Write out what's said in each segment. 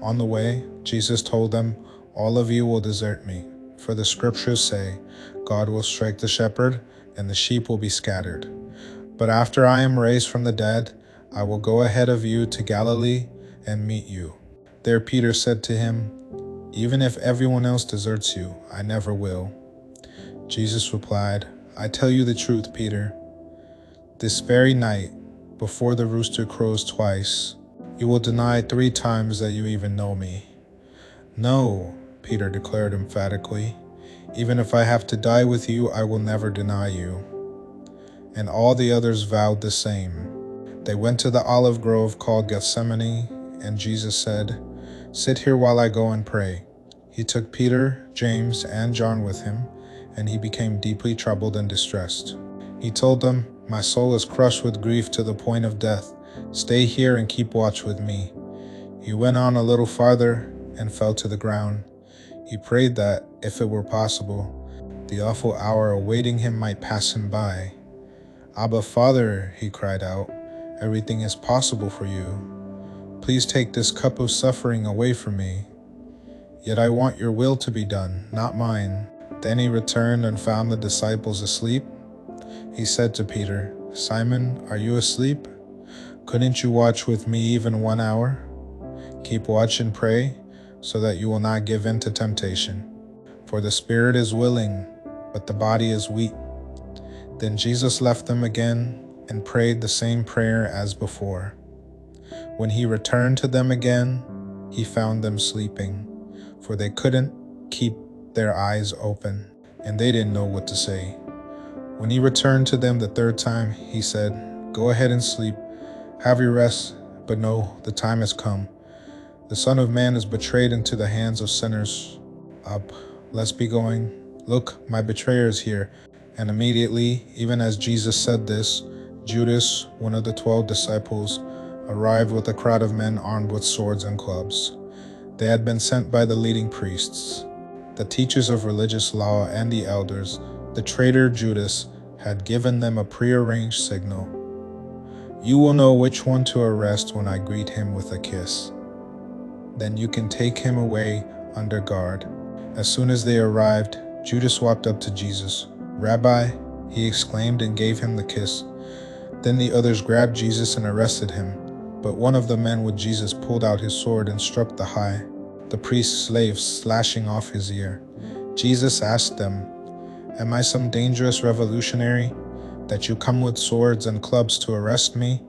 On the way, Jesus told them, "All of you will desert me, for the scriptures say, God will strike the shepherd, and the sheep will be scattered. But after I am raised from the dead, I will go ahead of you to Galilee and meet you." There Peter said to him, "Even if everyone else deserts you, I never will." Jesus replied, "I tell you the truth, Peter. This very night, before the rooster crows twice, you will deny 3 times that you even know me." "No," Peter declared emphatically. "Even if I have to die with you, I will never deny you." And all the others vowed the same. They went to the olive grove called Gethsemane, and Jesus said, "Sit here while I go and pray." He took Peter, James, and John with him, and he became deeply troubled and distressed. He told them, "My soul is crushed with grief to the point of death. Stay here and keep watch with me." He went on a little farther and fell to the ground. He prayed that, if it were possible, the awful hour awaiting him might pass him by. "Abba, Father," he cried out, "everything is possible for you. Please take this cup of suffering away from me. Yet I want your will to be done, not mine." Then he returned and found the disciples asleep. He said to Peter, "Simon, are you asleep? Couldn't you watch with me even 1 hour? Keep watch and pray, so that you will not give in to temptation. For the spirit is willing, but the body is weak." Then Jesus left them again and prayed the same prayer as before. When he returned to them again, he found them sleeping, for they couldn't keep their eyes open, and they didn't know what to say. When he returned to them the 3rd time, he said, "Go ahead and sleep. Have your rest, but no, the time has come. The Son of Man is betrayed into the hands of sinners. Up, let's be going. Look, my betrayer is here." And immediately, even as Jesus said this, Judas, one of the 12 disciples, arrived with a crowd of men armed with swords and clubs. They had been sent by the leading priests, the teachers of religious law, and the elders. The traitor Judas had given them a prearranged signal. "You will know which one to arrest when I greet him with a kiss. Then you can take him away under guard." As soon as they arrived, Judas walked up to Jesus. "Rabbi," he exclaimed, and gave him the kiss. Then the others grabbed Jesus and arrested him. But one of the men with Jesus pulled out his sword and struck the priest's slave, slashing off his ear. Jesus asked them, "Am I some dangerous revolutionary, that you come with swords and clubs to arrest me?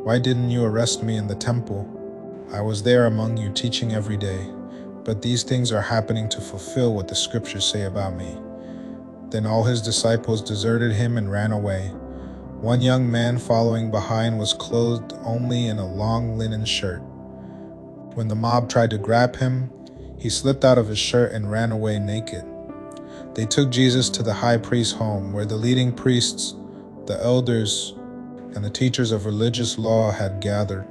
Why didn't you arrest me in the temple? I was there among you teaching every day. But these things are happening to fulfill what the scriptures say about me." Then all his disciples deserted him and ran away. One young man following behind was clothed only in a long linen shirt. When the mob tried to grab him, he slipped out of his shirt and ran away naked. They took Jesus to the high priest's home, where the leading priests, the elders, and the teachers of religious law had gathered.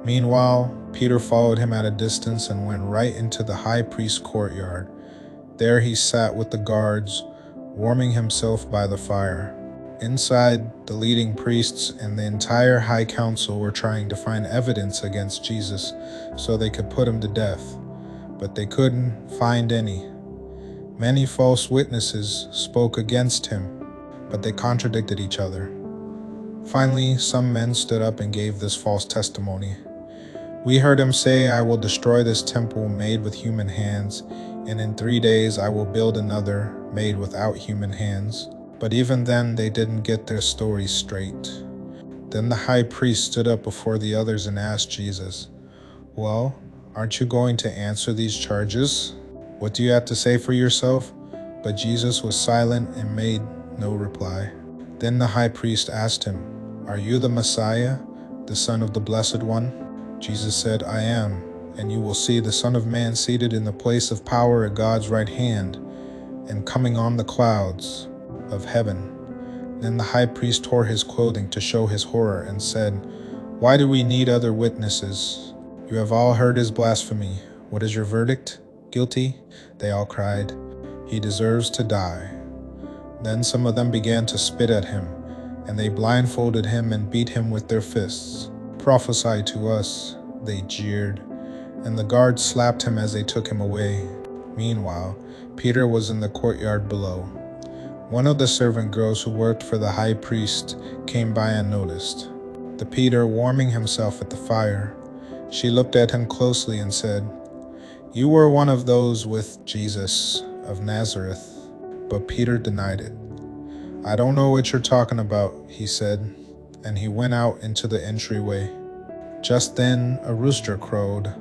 Meanwhile, Peter followed him at a distance and went right into the high priest's courtyard. There he sat with the guards, warming himself by the fire. Inside, the leading priests and the entire high council were trying to find evidence against Jesus so they could put him to death, but they couldn't find any. Many false witnesses spoke against him, but they contradicted each other. Finally, some men stood up and gave this false testimony. "We heard him say, 'I will destroy this temple made with human hands, and in 3 days I will build another made without human hands.'" But even then, they didn't get their story straight. Then the high priest stood up before the others and asked Jesus, "Well, aren't you going to answer these charges? What do you have to say for yourself?" But Jesus was silent and made no reply. Then the high priest asked him, "Are you the Messiah, the Son of the Blessed One?" Jesus said, "I am, and you will see the Son of Man seated in the place of power at God's right hand, and coming on the clouds of heaven." Then the high priest tore his clothing to show his horror and said, "Why do we need other witnesses? You have all heard his blasphemy. What is your verdict?" "Guilty," they all cried. "He deserves to die." Then some of them began to spit at him, and they blindfolded him and beat him with their fists. "Prophesy to us," they jeered. and the guards slapped him as they took him away. Meanwhile, Peter was in the courtyard below. One of the servant girls who worked for the high priest came by and noticed the Peter warming himself at the fire. She looked at him closely and said, "You were one of those with Jesus of Nazareth." But Peter denied it. "I don't know what you're talking about," he said, and he went out into the entryway. Just then a rooster crowed.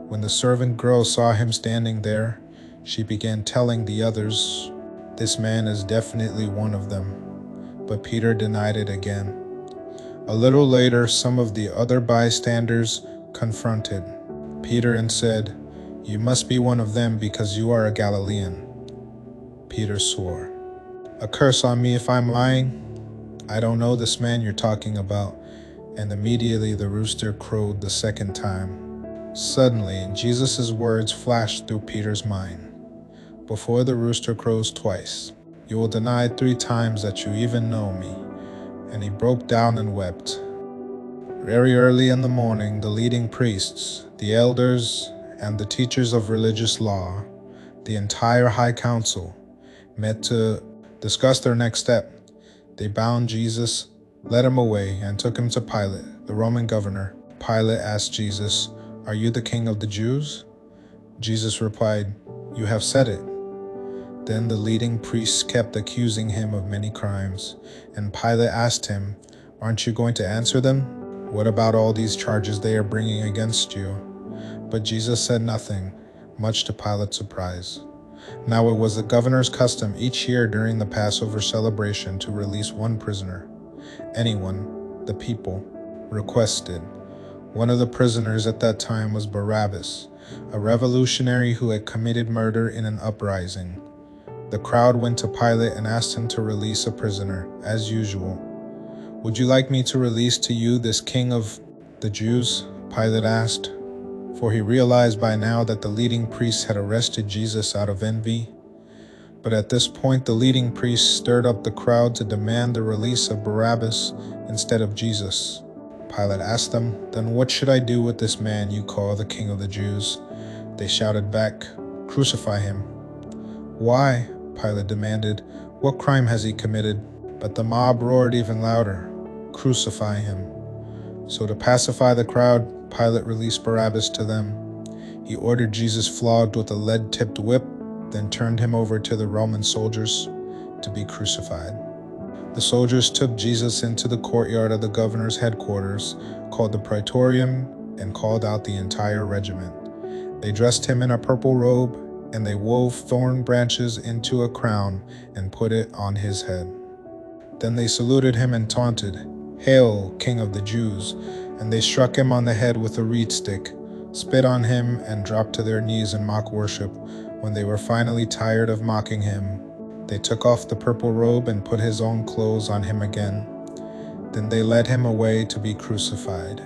When the servant girl saw him standing there, she began telling the others, "This man is definitely one of them." But Peter denied it again. A little later, some of the other bystanders confronted Peter and said, "You must be one of them because you are a Galilean." Peter swore, "A curse on me if I'm lying. I don't know this man you're talking about." And immediately the rooster crowed the second time. Suddenly, Jesus' words flashed through Peter's mind. "Before the rooster crows twice, you will deny 3 times that you even know me." And he broke down and wept. Very early in the morning, the leading priests, the elders, and the teachers of religious law, the entire high council, met to discuss their next step. They bound Jesus, led him away, and took him to Pilate, the Roman governor. Pilate asked Jesus, "Are you the king of the Jews?" Jesus replied, "You have said it." Then the leading priests kept accusing him of many crimes, and Pilate asked him, "Aren't you going to answer them? What about all these charges they are bringing against you?" But Jesus said nothing, much to Pilate's surprise. Now it was the governor's custom each year during the Passover celebration to release one prisoner. Anyone, the people, requested. One of the prisoners at that time was Barabbas, a revolutionary who had committed murder in an uprising. The crowd went to Pilate and asked him to release a prisoner, as usual. "Would you like me to release to you this king of the Jews?" Pilate asked, for he realized by now that the leading priests had arrested Jesus out of envy. But at this point, the leading priests stirred up the crowd to demand the release of Barabbas instead of Jesus. Pilate asked them, "Then what should I do with this man you call the king of the Jews?" They shouted back, "Crucify him." "Why?" Pilate demanded. "What crime has he committed?" But the mob roared even louder, "Crucify him." So to pacify the crowd, Pilate released Barabbas to them. He ordered Jesus flogged with a lead-tipped whip, then turned him over to the Roman soldiers to be crucified. The soldiers took Jesus into the courtyard of the governor's headquarters, called the Praetorium, and called out the entire regiment. They dressed him in a purple robe, and they wove thorn branches into a crown and put it on his head. Then they saluted him and taunted, "Hail, King of the Jews!" And they struck him on the head with a reed stick, spit on him, and dropped to their knees in mock worship. When they were finally tired of mocking him, they took off the purple robe and put his own clothes on him again. Then they led him away to be crucified.